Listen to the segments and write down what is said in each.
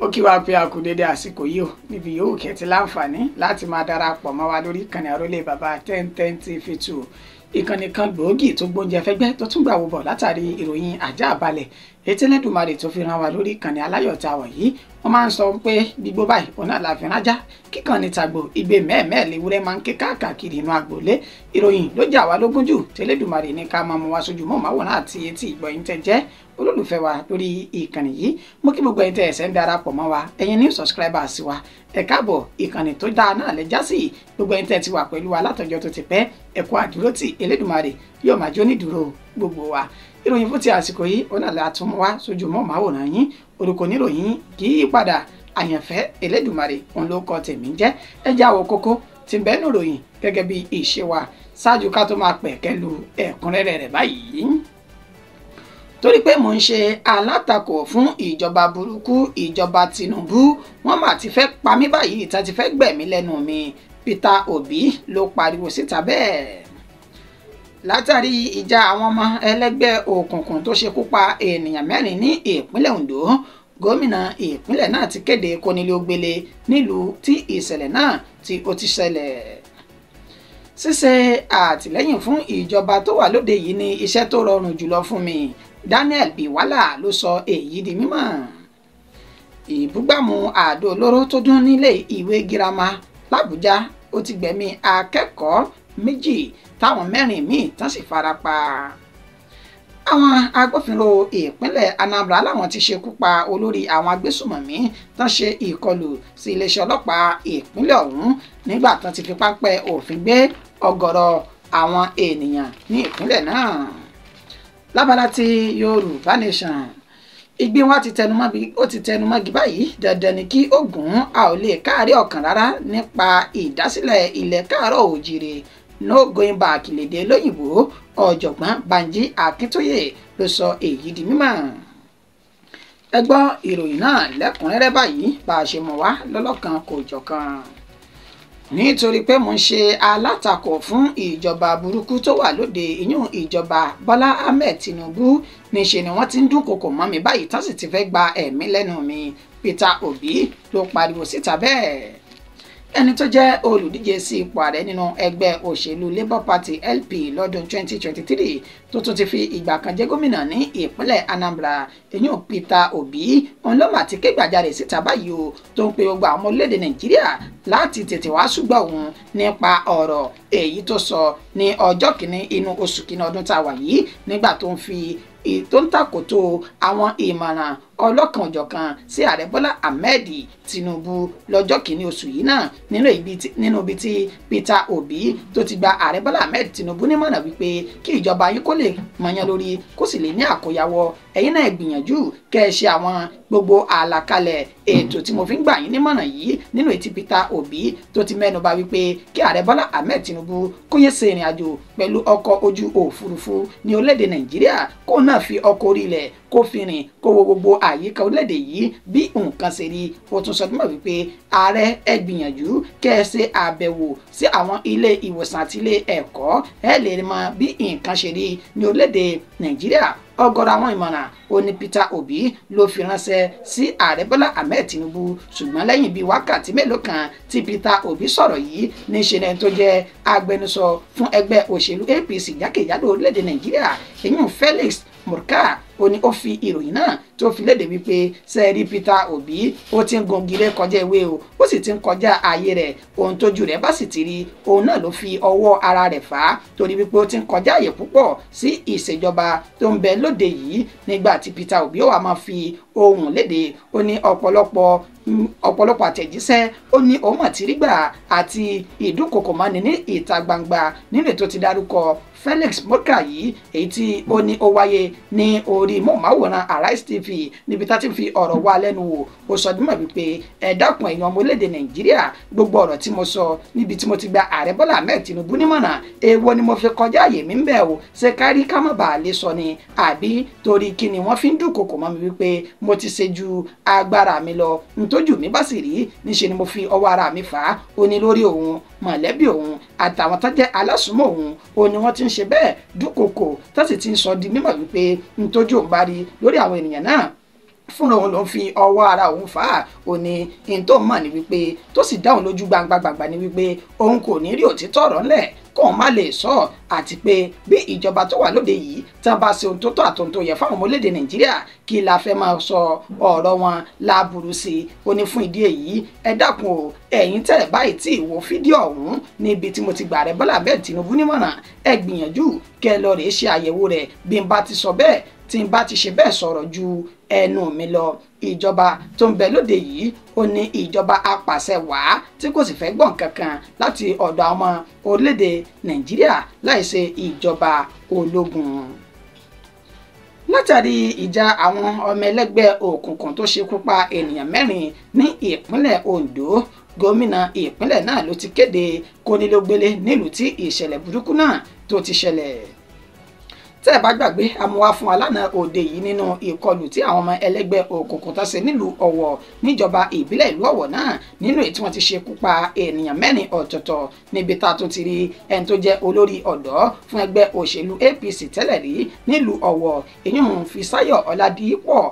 ó kí wa pé a kú dédé àsìkò yìí ó níbi yòówù kẹ́tì láǹfààní láti máa darapọ̀ mọ́ wa lórí ìkànnì àrólé bàbá 1010 TV2 ìkànnì kan gbòógì tó gbóúnjẹ fẹ́gbẹ́ tó tún gbà wò bọ̀ látàrí ìròyìn ajá àbálẹ̀ etí Ẹlẹ́dùmarè tó fi ràn wá lórí ìkànnì aláyọ̀ tá a wọ̀ yìí wọ́n máa ń sọ pé gbígbó báyìí òun náà la fi rájá kíkàn ní tàgbò igbe mẹ́ẹ̀mẹ́ẹ̀ léwúrẹ́ máa ń ké káàkiri inú agboolé ìròyìn ló jà wá lógún jù tẹ́lẹ̀dùmarè ní ká máa mú wá sójú mọ́ màwòrán àti etí ìgbọ̀yìn tẹ́ jẹ́ olólùfẹ́ wa lórí ìkànnì yìí mo kí gbogbo ẹ̀yin tẹ́ ẹ̀sẹ̀ ń darapọ̀ mọ́ wa ẹ̀yin new subscribers wa ẹ káàbọ̀ ìkànnì tó dáa náà lẹ́jà sí gbogbo ẹ̀yin tẹ́ ti wà pẹ̀lú wa látọjọ́ tó ti pẹ́ ẹ kú àdúrótì Elédùmarè yóò máa jó nídùúró gbogbo wa ìròyìn fún ti àsìkò yìí ó náà la tún wá sójú mọ́ màwòrán yín orúkọ oníròyìn kì í padà àyànfẹ́ Elédùmarè òun ló kọ tèmi jẹ́ ẹ já wo kókó tí ń bẹ nínú ìròyìn gẹ́gẹ́ bí ìṣe wa ṣáájú ká tó máa pẹ̀kẹ́ lu ẹ̀kúnrẹ́rẹ́ rẹ̀ báyìí torí pé mò ń ṣe alátakò fún ìjọba burúkú ìjọba Tinubu wọ́n mà ti fẹ́ pa mí báyìí tá ti fẹ́ gbẹ̀mí lẹ́nu mi Peter Obi ló pariwo síta bẹ́ẹ̀ látàrí ìjà àwọn ọmọ ẹlẹ́gbẹ́ òkùnkùn tó ṣekú pa ènìyàn mẹ́rin ní ìpínlẹ̀ Ondo gómìnà ìpínlẹ̀ náà ti kéde kónílé-ó-gbélé nílùú tí ìṣẹ̀lẹ̀ náà tí ó ti ṣẹlẹ̀ ṣíṣe àtìlẹ́yìn fún ìjọba tó wà lóde yìí ní iṣẹ́ tó rọrùn jùlọ fún mi Daniel Biwala ló sọ èyí di mímọ̀ ìbúgbàmù àdó olóró tó dún nílé ìwé girama l'Àbújá ó ti gbẹ̀mí akẹ́kọ̀ọ́ méjì táwọn mẹ́rin míì tán sì farapa àwọn agbófinró ìpínlẹ̀ Anambra láwọn ti ṣekú pa olórí àwọn agbésùmọ̀mí tán ṣe ìkọlù sí iléeṣẹ́ ọlọ́pàá ìpínlẹ̀ ọ̀hún nígbà tán ti fi pápẹ́ òfin gbé ọ̀gọ̀rọ̀ àwọn ènìyàn ní ìpínlẹ̀ náà lábala ti Yorùbá Nation ìgbín wa ti tẹnumọ́gi báyìí dandan ni kí Ògún a ò lè káàárẹ̀ ọkàn rárá nípa ìdásílẹ̀ ilẹ̀ káàárọ̀ òjìrè no going back lédè lóyìnbó ọ̀jọ̀gbọ́n Banji Akíntóyè ló sọ èyí di mímọ̀ ẹ gbọ́ ìròyìn náà lẹ́kùnrẹ́rẹ́ báyìí bá a ṣe mọ̀ wá lọ́lọ́kan kò jọ̀kan nítorí pé mo ń ṣe alátakò fún ìjọba burúkú tó wà lóde ìyún ìjọba Bọ́lá Ahmed Tinubu níṣe ni wọ́n ti ń dúnkokò mọ́ mi báyìí tán sì ti fẹ́ gba ẹ̀mí lẹ́nu mi Peter Obi ló pariwo síta bẹ́ẹ̀ ẹni tó jẹ́ olùdíje sí ipò ààrẹ nínú ẹgbẹ́ òṣèlú Labour Party LP lọ́dún 2023 tó tún ti fi ìgbà kan jẹ́ gómìnà ní ìpínlẹ̀ Anambra èyàn Peter Obi òun ló mà ti ké gbàjarè síta báyìí o tó ń pe gbogbo àwọn ọmọ orílẹ̀-èdè Nàìjíríà láti tètè wá ṣùgbọ́n òun nípa ọ̀rọ̀ èyí tó sọ ní ọjọ́ kìíní inú oṣù kìíní ọdún tá a wà yìí nígbà tó ń tàkòtò àwọn ìmọ̀ràn ọlọ́kan-ò-jọ̀kan sí ààrẹ Bọ́lá Ahmed Tinubu lọ́jọ́ kìíní oṣù yìí náà nínú ibi tí Peter Obi tó ti gba ààrẹ Bọ́lá Ahmed Tinubu nímọ̀ràn wípé kí ìjọba yín kó lè mọ̀yán lórí kó sì lè ní àkóyawọ́ ẹ̀yin náà gbìyànjú kẹ́ ẹ ṣe àwọn gbogbo àlàkalẹ̀ ètò tí mo fi ń gbà yín nímọ̀ràn yìí nínú ètí Peter Obi tó ti mẹ́nuba wípé kí ààrẹ Bọ́lá Ahmed Tinubu kó yẹ ṣe ìrìn àjò pẹ̀lú ọkọ̀ ojú òfurufú ní orílẹ̀-èdè Nàìjíríà kó náà fi ọkọ̀ orí ilẹ̀ kó fi rìn kó wo gbogbo àyíká orílẹ̀-èdè yìí bí nǹkan ṣe rí ó tún sọ dúnmọ̀ wípé ààrẹ ẹ gbìyànjú kẹ́ ẹ ṣe àbẹ̀wò sí àwọn ilé ìwòsàn àti ilé ẹ̀kọ́ ẹ lè mọ bí nǹkan ṣe rí ní orílẹ̀-èdè Nàìjíríà ọ̀gọ̀rọ̀ àwọn ìmọ̀ràn ó ní Peter Obi ló fi ránṣẹ́ sí ààrẹ Bọ́lá Ahmed Tinubu ṣùgbọ́n lẹ́yìn bíi wákàtí mélòó kan tí Peter Obi sọ̀rọ̀ yìí níṣẹ́ lẹ́ni tó jẹ́ agbẹnusọ fún ẹgbẹ́ òṣèlú APC jákèjádò orílẹ̀-èdè Nàìjíríà èyàn Felix Murka ó ní ó fi ìròyìn náà tó fi léde wípé sẹ́ẹ̀rí Peter Obi ó ti ń gongire kọjá ewé o ó sì ti ń kọjá ààyè rẹ̀ ohun tójú rẹ̀ bá sì ti rí òun náà ló fi ọwọ́ ara rẹ̀ fà á torí wípé ó ti ń kọjá ààyè púpọ̀ sí ìṣèjọba tó ń bẹ lóde yìí nígbà tí Peter Obi ó wà máa fi ohùn léde ó ní ọ̀pọ̀lọpọ̀ àtẹ̀jíṣẹ́ ó ní òun àti rígbà àti ìdúnkokò mọ́ni ní ìta gbangba nínú ètò ti dárúkọ Felix Murka yìí èyí tí ó ní ó wáyé ní orí mọ̀máwòrán Arise TV níbi tá ti fi ọ̀rọ̀ wá lẹ́nu wò ó sọ dímọ̀ wípé ẹ dákun ẹ̀yin ọmọ orílẹ̀-èdè Nàìjíríà gbogbo ọ̀rọ̀ tí mo sọ níbi tí mo ti gba ààrẹ Bọ́lá Ahmed Tinubu nímọ̀ràn èèwọ̀ ni mo fi kọjá àyè mi ń bẹ̀ o ṣe kárí ká má bàa lè sọ ni àbí torí kí ni wọ́n fi ń dúnkokò mọ́ mi wípé mo ti ṣe ju agbára mi lọ ntójú mi bá sì rí níṣe ni mo fi ọwọ́ ara mi fà á ó ní lórí òun mọ̀lẹ́bí òun àtàwọn tó jẹ́ alásùnmọ́ òun ó ní wọ́n ti ń ṣe bẹ́ẹ̀ dúnkokò tó sì ti ń sọ di mímọ̀ wípé ntójú òun bá rí lórí àwọn ènìyàn náà fúnra òun ló ń fi ọwọ́ ara òun fà á. Ó ní in tó mọ̀ ní wípé tó sì dá òun lójú gbangba ní wípé òun kò ní rí òtítọ́ ọ̀rọ̀ ńlẹ̀ kóun má lè sọ, àti pé bí ìjọba tó wà lóde yìí tí wọ́n bá ṣe ohun tó tọ́ àti ohun tó yẹ fáwọn ọmọ orílẹ̀-èdè Nàìjíríà kí la fẹ́ máa sọ ọ̀rọ̀ wọn láburú sí i. Ó ní fún ìdí èyí ẹ dákun o, ẹ̀yin tẹ́ ẹ̀ báyìí tí ìwò fídíò ọ̀hún níbi tí mo ti gbà Ààrẹ Bọ́lá Ahmed Tinubu nímọ̀ràn, ẹ gbìyànjú kẹ́ ẹ lọ rèé ṣe àyẹ̀wò rẹ̀. Bí n bá ti sọ bẹ́ẹ̀ tí n bá ti ṣe bẹ́ẹ̀ sọ̀rọ̀ ju ẹnu mi lọ. Ìjọba tó ń bẹ lóde yìí ó ní ìjọba apàṣẹ wàá tí kò sì fẹ́ gbọ̀n kankan láti ọ̀dọ̀ àwọn ọmọ orílẹ̀-èdè Nàìjíríà láìṣe ìjọba ológun. Látàrí ìjà àwọn ọmọ ẹlẹ́gbẹ́ òkùnkùn tó ṣekú pa ènìyàn 4 ní ìpínlẹ̀ Ondo, gómìnà ìpínlẹ̀ náà ló ti kéde kónílógbélé nílùú tí ìṣẹ̀lẹ̀ burúkú náà tó ti ṣẹlẹ̀. Tẹ́ ẹ bá gbàgbé amúwá fún wa lánàá òde yìí nínú ìkọlù tí àwọn ọmọ ẹlẹ́gbẹ́ òkùnkùn tó ṣe nílùú Ọ̀wọ̀ níjọba ìbílẹ̀ ìlú Ọ̀wọ̀ náà, nínú èyí tí wọ́n ti ṣekú pa ènìyàn 4 ọ̀tọ̀ọ̀tọ̀, níbi tá a tún ti rí ẹni tó jẹ́ olórí ọ̀dọ́ fún ẹgbẹ́ òṣèlú APC tẹ́lẹ̀ rí nílùú Ọ̀wọ̀, èyún Fisáyọ̀ Ọládìpọ̀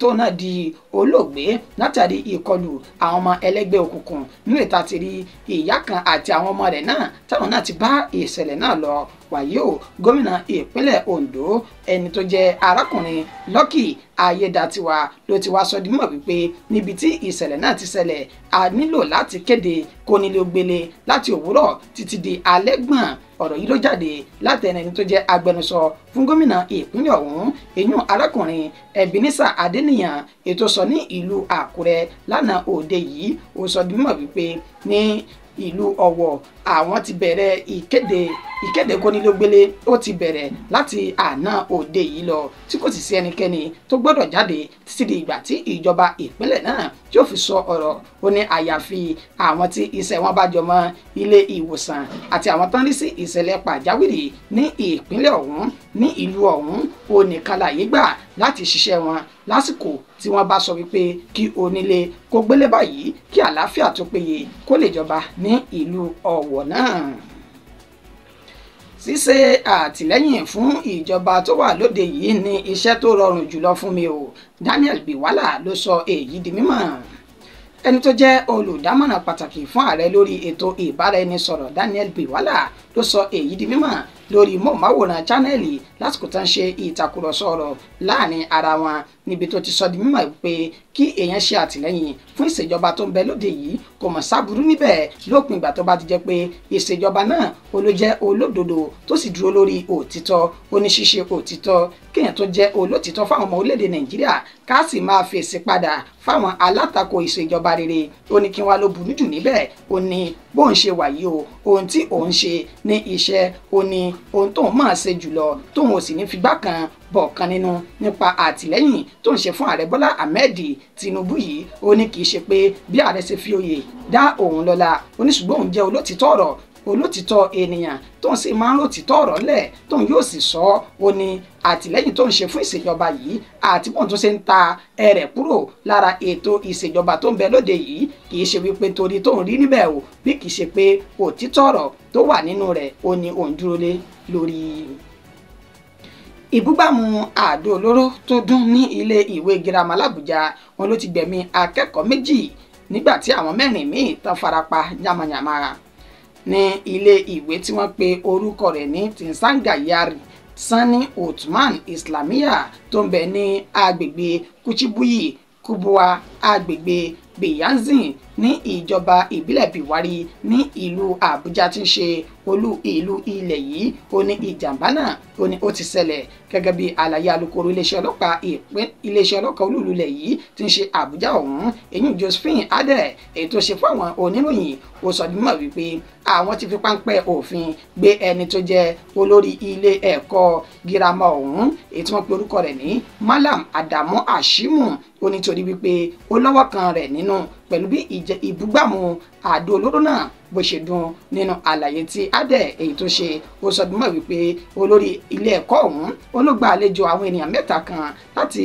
tó náà di olóògbé látàrí ìkọlù àwọn ọmọ ẹlẹ́gbẹ́ òkùnkùn. Nínú èyí tá a ti rí ìyá kan àti àwọn ọmọ rẹ̀ náà táwọn náà ti bá ìṣẹ̀lẹ̀ náà lọ. Wàyí o, gómìnà ìpínlẹ̀ Ondo ẹni tó jẹ́ arákùnrin Lucky Ayédatiwa ló ti wá sọ di mímọ̀ wípé níbi tí ìṣẹ̀lẹ̀ náà ti ṣẹlẹ̀ a nílò láti kéde kónílógbélé láti òwúrọ̀ títí di alẹ́ gbọ̀n. Ọ̀rọ̀ yìí ló jáde láti ẹni tó jẹ́ agbẹnusọ fún gómìnà ìpínlẹ̀ ọ̀hún, èyún arákùnrin Ebenezer Adéníyàn, ètò sọ ní ìlú Àkúrẹ́ lánàá òde yìí. Ó sọ di mímọ̀ wípé ní ìlú Ọ̀wọ̀ àwọn ti bẹ̀rẹ̀ ìkéde kónílógbélé, ó ti bẹ̀rẹ̀ láti àná òde yìí lọ tí kò sì sí ẹnikẹ́ni tó gbọ́dọ̀ jáde títí di ìgbà tí ìjọba ìpínlẹ̀ náà yóò fi sọ ọ̀rọ̀. Ó ní àyàfi àwọn tí iṣẹ́ wọn bá jọmọ́ ilé ìwòsàn àti àwọn tán rí sí ìṣẹ̀lẹ̀ pàjáwìrì ní ìpínlẹ̀ ọ̀hún ní ìlú ọ̀hún ó nìkan láyé gbà láti ṣiṣẹ́ wọn lásìkò tí wọ́n bá sọ wípé kí onílé kó gbélé báyìí kí àlàáfíà tó péye kó lè jọba ní ìlú Ọ̀wọ̀ náà. Ṣíṣe àtìlẹ́yìn fún ìjọba tó wà lóde yìí ní iṣẹ́ tó rọrùn jùlọ fún mi o, Daniel Biwala ló sọ èyí di mímọ̀. Ẹni tó jẹ́ olùdámọ̀ràn pàtàkì fún ààrẹ lórí ètò ìbáraẹnisọ̀rọ̀ Daniel Biwala ló sọ èyí di mímọ̀ lórí móhùnmáwòrán Channel lásìkò tán ṣe ìtàkùrọ̀sọ ọ̀rọ̀ láàrin ara wọn, níbi tó ti sọ di mímọ̀ pé kí èèyàn ṣe àtìlẹ́yìn fún ìṣèjọba tó ń bẹ lóde yìí kò mọ̀ sábúrú níbẹ̀ lópin ìgbà tó bá ti jẹ́ pé ìṣèjọba náà ló jẹ́ olódodo tó sì dúró lórí òtítọ́. Ó ní ṣíṣe òtítọ́ kéèyàn tó jẹ́ olótìtọ́ fáwọn ọmọ orílẹ̀-èdè Nàìjíríà ká sì máa fèsì padà fáwọn alátakò ìṣèjọba rere. Ó ní kí wá ló burú jù níbẹ̀. Ó ní bóun ṣe wà yìí o, ohun tí òun ṣe ní iṣẹ́, ó ní ohun tóun máa ṣe jùlọ tóun ò sì ní figbá kan bọ̀ọ̀kan nínú nípa àtìlẹ́yìn tó ń ṣe fún ààrẹ Bọ́lá Ahmed Tinubu yìí. Ó ní kì í ṣe pé bí ààrẹ ṣe fi oyè dá òun lọ́lá, ó ní ṣùgbọ́n òun jẹ́ olótìtọ́ ọ̀rọ̀, olótìtọ́ ènìyàn tó ń sì máa ń lòtìtọ́ ọ̀rọ̀ lẹ̀ tóun yóò sì sọ. Ó ní àtìlẹ́yìn tó ń ṣe fún ìṣèjọba yìí àti bóun tó ṣe ń ta ẹrẹ̀ kúrò lára ètò ìṣèjọba tó ń bẹ lóde yìí kì í ṣe wípé torí tóun rí níbẹ̀ o, bí kì í ṣe pé òtítọ́ ọ̀rọ̀ tó wà nínú rẹ̀ ó ní òun dúró lé lórí. Ìbúgbàmù àdó olóró tó dún ní ilé ìwé girama l'Àbújá, wọn ló ti gbẹ̀mí akẹ́kọ̀ọ́ 2 nígbà tí àwọn 4 míì tán farapa yamayama ní ilé ìwé tí wọ́n pe orúkọ rẹ̀ ní Tinsangayari Sani Othman Islamiyya tó ń bẹ ní agbègbè Kuchibuyi Kubwa agbègbè Beyanzin ní ìjọba ìbílẹ̀ Biwari ní ìlú Àbújá tí ń ṣe olú ìlú ilẹ̀ yìí. Ó ní ìjàmbá náà ó ní ó ti ṣẹlẹ̀ gẹ́gẹ́ bí àlàyé alukoro iléeṣẹ́ ọlọ́pàá olúùlú ilẹ̀ yìí tí ń ṣe Àbújá ọ̀hún, èyí Josephine Adé èyí tó ṣe fún àwọn oníròyìn. Ó sọ di mímọ̀ wípé àwọn ti fi páńpẹ́ òfin gbé ẹni tó jẹ́ olórí ilé ẹ̀kọ́ girama ọ̀hún èyí tí wọ́n pe orúkọ rẹ̀ ní Malam Adamu Ashimu. Ó nítorí wípé ó lọ́wọ́ kan rẹ̀ nínú pẹ̀lú bí ìbúgbàmù àdó olóró náà bó ṣe dún nínú àlàyé tí adé èyí tó ṣe ó sọ bí mọ̀ wípé olórí ilé ẹ̀kọ́ ọ̀hún olóògbà àlejò àwọn ènìyàn mẹ́ta kan láti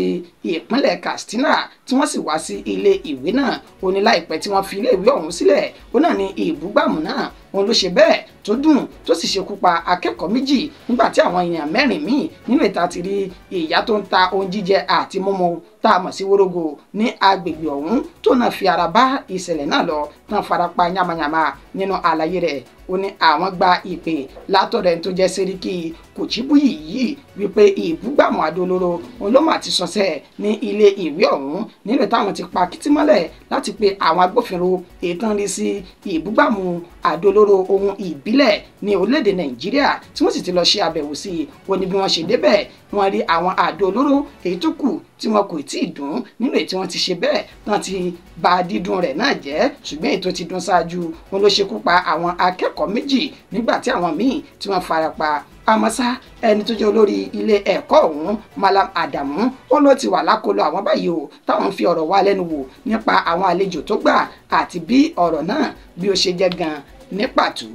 ìpínlẹ̀ Katsina tí wọ́n sì wá sí ilé ìwé náà ó ní láìpẹ́ tí wọ́n fi ilé ìwé ọ̀hún sílẹ̀ ó náà ní ìbúgbàmù náà òun ló ṣe bẹ́ẹ̀ tó dùn tó sì ṣekú pa akẹ́kọ̀ọ́ méjì nígbà tí àwọn èèyàn mẹ́rin míì nínú ìta ti rí ìyá tó ń ta ohun jíjẹ àti mímu tá a mọ̀ sí wórógò ní agbègbè ọ̀hún tó náà fi ara bá ìṣẹ̀lẹ̀ náà lọ tán farapa yamayama nínú àlàyé rẹ̀ ó ní àwọn gba ìpè látọ̀dọ̀ ẹni tó jẹ́ sẹ́ríkì Kòchíbúyì yìí wípé ìbúgbàmù àdó olóró òun ló mà ti sọsẹ̀ ní ilé ìwé ọ̀hún nílò táwọn ti pa kìtìmọ́lẹ̀ láti pe àwọn agbófinró ètò rí sí ìbúgbàmù àdó olóró ohun ìbílẹ̀ ní orílẹ̀-èdè Nàìjíríà tí wọ́n sì ti lọ ṣe àbẹ̀wò sí i ó ní bí wọ́n ṣe débẹ̀ wọ́n rí àwọn àdó olóró èyí tó kù tí wọn kò tí ì dùn nínú èyí tí wọ́n ti ṣe bẹ́ẹ̀ tán ti bà dídùn rẹ̀ náà jẹ́ ṣùgbọ́n èyí tó ti dùn ṣáájú wọn ló ṣekú pa àwọn akẹ́kọ̀ọ́ méjì nígbà tí àwọn míì tí wọ́n farapa àmọ́sá ẹni tó jẹ́ olórí ilé ẹ̀kọ́ ọ̀hún Malam Adamu ó ló ti wà lákọlò àwọn báyìí o táwọn fi ọ̀rọ̀ wá lẹ́nu wò nípa àwọn àlejò tó gbà àti bí ọ̀rọ̀ náà bí ó ṣe jẹ́ gan ní pàtó.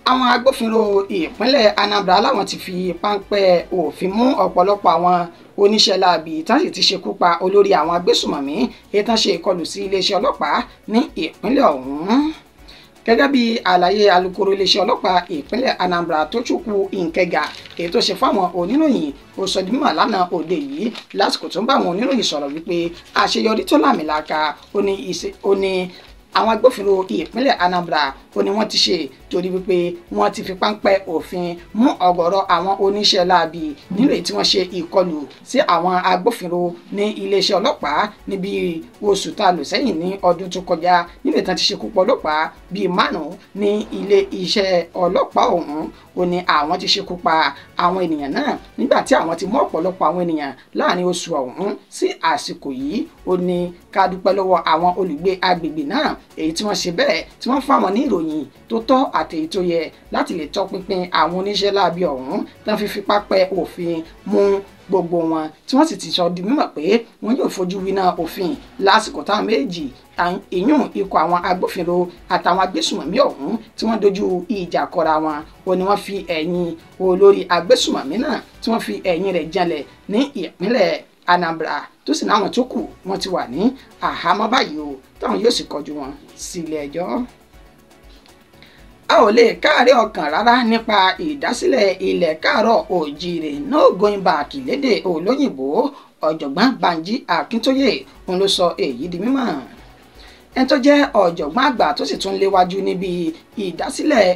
Àwọn agbófinró ìpínlẹ̀ Anambra láwọn ti fi páńpẹ́ òfin mú ọ̀pọ̀lọpọ̀ àwọn oníṣẹ́ láabi tán sì ti ṣekú pa olórí àwọn agbésùmọ̀mí èyí tán ṣe ìkọlù sí iléeṣẹ́ ọlọ́pàá ní ìpínlẹ̀ ọ̀hún. Gẹ́gẹ́ bí àlàyé alukoro iléeṣẹ́ ọlọ́pàá ìpínlẹ̀ Anambra Tochukwu Nkega èyí tó ṣe fáwọn oníròyìn ó sọ di mímọ̀ lánàá òde yìí lásìkò tó ń bá àwọn oníròyìn sọ̀rọ̀ wípé àṣeyọrí tó lámìlaka ó ní àwọn agbófinró ìpínlẹ̀ Anambra ó ní wọ́n ti ṣe torí wípé wọ́n ti fi páńpẹ́ òfin mú ọ̀gọ̀rọ̀ àwọn oníṣẹ́ láabi nílò tí wọ́n ṣe ìkọlù sí àwọn agbófinró ní iléeṣẹ́ ọlọ́pàá níbi oṣù tá a lò sẹ́yìn ní ọdún tó kọjá nílò tí wọ́n ti ṣekú pa ọlọ́pàá bíi márùn-ún ní ilé iṣẹ́ ọlọ́pàá ọ̀hún ó ní àwọn ti ṣekú pa àwọn ènìyàn náà nígbà tí àwọn ti mú ọ̀pọ̀lọpọ̀ àwọn ènìyàn láàrin oṣù ọ̀hún sí àsìkò yìí ó ní ká dúpẹ́ lọ́wọ́ àwọn olùgbé agbègbè náà èyí tí wọ́n ṣe bẹ́ẹ̀ tí wọ́n fún àwọn ní ìròyìn tó tọ́ àti èyí tó yẹ láti lè tọpinpin àwọn oníṣẹ́ láabi ọ̀hún tán fi fipá pẹ́ òfin mú gbogbo wọn tí wọ́n sì ti sọ di mímọ̀ pé wọ́n yóò fojú winá òfin lásìkò táwọn méjì ìyún ikọ̀ àwọn agbófinró àtàwọn agbésùmọ̀mí ọ̀hún tí wọ́n dojú ìjà kọra wọn ó ní wọ́n fi ẹ̀yìn olórí agbésùmọ̀mí náà tí wọ́n fi ẹ̀yìn rẹ̀ janlẹ̀ ní ìpínlẹ̀ Anambra tó sì náwọn tó kù wọ́n ti wà ní àhámọ́ báyìí o táwọn yóò sì kọjú wọn sílé ẹjọ́. A ò lè káàárẹ̀ ọkàn rárá nípa ìdásílẹ̀ ilẹ̀ káàárọ̀ òjíire no going back lédè olóyìnbó ọ̀jọ̀gbọ́n Banji Akíntóyè òun ló sọ èyí di mímọ̀. Ẹni tó jẹ́ ọ̀jọ̀gbọ́n àgbà tó sì tún léwájú níbi ìdásílẹ̀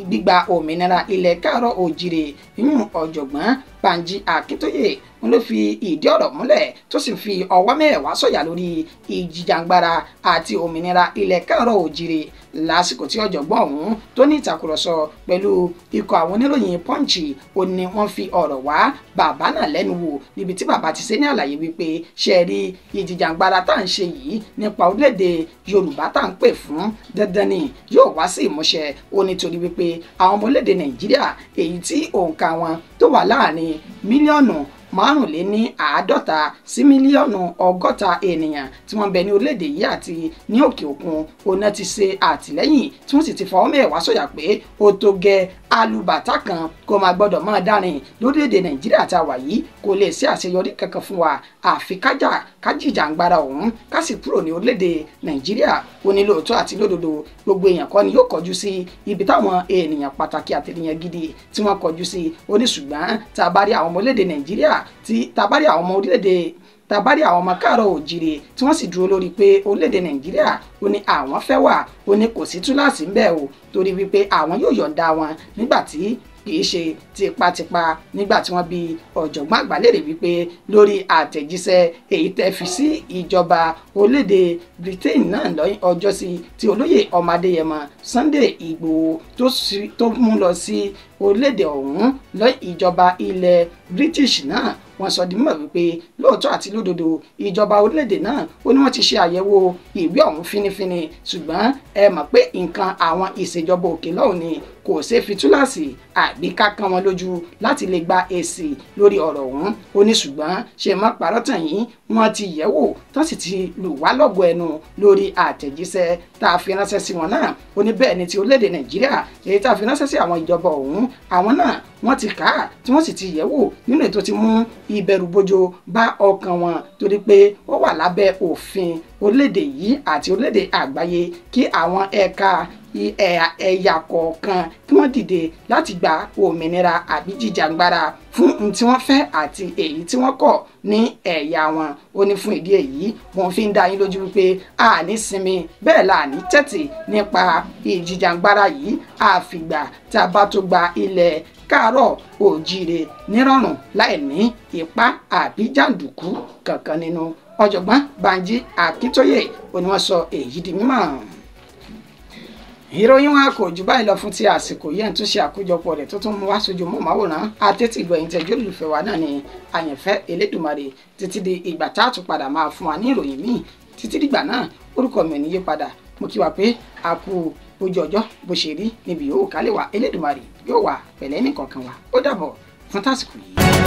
gbígba òmìnira ilẹ̀ káàárọ̀ òjíire ìyún ọ̀jọ̀gbọ́n Banji Akíntóyè òun ló fi ìdí ọ̀rọ̀ múlẹ̀ tó sì fi ọwọ́ mẹ́wàá sọ̀yà lórí ìjìjàngbara àti òmìnira ilẹ̀ káàárọ̀ òjíire lásìkò tí ọ̀jọ̀gbọ́n ọ̀hún tó ní ìtàkùrọ̀sọ pẹ̀lú ikọ̀ àwọn oníròyìn Punch ó ní wọ́n fi ọ̀rọ̀ wá bàbá náà lẹ́nu wò níbi tí bàbá ti ṣe ní àlàyé wípé ṣe rí ìjìjàngbara tá à ń ṣe yìí nípa orílẹ̀-èdè Yorùbá tá à ń pè fún dandan ni yóò wá sí ìmúṣẹ ó nítorí wípé àwọn ọmọ orílẹ̀-èdè Nàìjíríà èyí tí òǹkà wọn tó wà láàrin mílíọ̀nù 55 sí mílíọ̀nù 100 ènìyàn tí wọ́n bẹ ní orílẹ̀-èdè yìí àti ní òkè òkun ọ̀nà ti ṣe àtìlẹ́yìn tí wọ́n sì ti fọwọ́ mẹ́wàá sọ̀yà pé ó tó gẹ alùbàtà kan kó máa gbọ́dọ̀ máa dárin lórílẹ̀-èdè Nàìjíríà tá a wà yìí kò lè ṣe àṣeyọrí kankan fún wa àfi kájìjàngbara ọ̀hún ká sì kúrò ní orílẹ̀-èdè Nàìjíríà ó ní lóòótọ́ àti lódodo gbogbo èèyàn kọ́ ni yóò kọjú sí ibi táwọn ènìyàn pàtàkì àti ènìyàn gidi tí wọ́n kọjú sí ó ní ṣùgbọ́n tá a bá rí àwọn ọmọ orílẹ̀-èdè Nàìjíríà tí tá a bá rí àwọn ọmọ orílẹ̀-èdè tabari àwọn ọmọ káàárọ̀ òjíire tí wọ́n sì dúró lórí pé orílẹ̀-èdè Nàìjíríà ó ní àwọn fẹ́ wà ó ní kò sí túláàsì ń bẹ̀ o torí wípé àwọn yóò yọ̀ǹda wọn nígbà tí kìí ṣe tipátipá nígbà tí wọ́n bi ọ̀jọ̀gbọ́n àgbà léèrè wípé lórí àtẹ̀jíṣẹ́ èyí tẹ́ fi sí ìjọba orílẹ̀-èdè Britain náà lọ́yìn ọjọ́ sí tí olóyè ọmọ Adéyẹmọ Sunday Ìgbòho tó mú lọ sí orílẹ̀-èdè ọ̀hún lọ́yìn ìjọba ilẹ̀ British náà wọ́n sọ di mímọ̀ wípé lóòótọ́ àti lódodo ìjọba orílẹ̀-èdè náà ó ní wọ́n ti ṣe àyẹ̀wò ìwé ọ̀hún fínífíní ṣùgbọ́n ẹ mọ̀ pé nǹkan àwọn ìṣèjọba òkè lọ́hùn ni kò ṣeé fi túláàsì àbí ká kán wọn lójú láti lè gba èsì lórí ọ̀rọ̀ ọ̀hún ó ní ṣùgbọ́n ṣe mọ́ parọ́ tàn yín wọ́n ti yẹ̀ wò tó sì ti lù wá lọ́gọ̀ ẹnu lórí àtẹ̀jíṣẹ́ tá a fi ránṣẹ́ sí wọn náà ó ní bẹ́ẹ̀ ni ti orílẹ̀-èdè Nàìjíríà èyí tá a fi ránṣẹ́ sí àwọn ìjọba ọ̀hún àwọn náà wọ́n ti kà á tí wọ́n sì ti yẹ̀ wò nínú ètò ti mú ìbẹ̀rùbojo bá ọkàn wọn torí pé ó wà lábẹ́ òfin orílẹ̀-èdè yìí àti orílẹ̀-èdè àgbáyé kí àwọn ẹ̀yà kọ̀ọ̀kan kí wọ́n dìde láti gba òmìnira àbí jìjàgbara fún ohun tí wọ́n fẹ́ àti èyí tí wọ́n kọ̀ ní ẹ̀yà wọn ó ní fún ìdí èyí wọ́n fi ń dá yín lójú wípé a ní sinmi bẹ́ẹ̀ la ní tẹ́tì nípa ìjìjàgbara yìí àfìgbà tá a bá tó gba ilẹ̀ káàárọ̀ òjíire nírọ̀rùn láì ní ipá àbí jàǹdùkú kankan nínú. Ọ̀jọ̀gbọ́n Banji Akíntóyè ó ní wọ́n sọ èyí di mímọ̀. Ìròyìn wa kò jù báyìí lọ fún ti àsìkò yẹn tún ṣe àkójọpọ̀ rẹ̀ tó tún mú wá sójú mọ́ màwòrán àtẹ́tì ìgbọ̀yìn tẹ́jú olùfẹ́ wa náà ni àyànfẹ́ Elédùmarè títí di ìgbà tá a tún padà máa fún wa ní ìròyìn míì títí dìgbà náà orúkọ mi ò ní yí padà mo kí wa pé a kú ojú ọjọ́ bó ṣe rí níbi yòówù kálẹ̀ wa Elédùmarè yóò wà pẹ̀lẹ́ nìkọ̀ọ̀kan wa ó dàbọ̀ fún tásìkò yìí.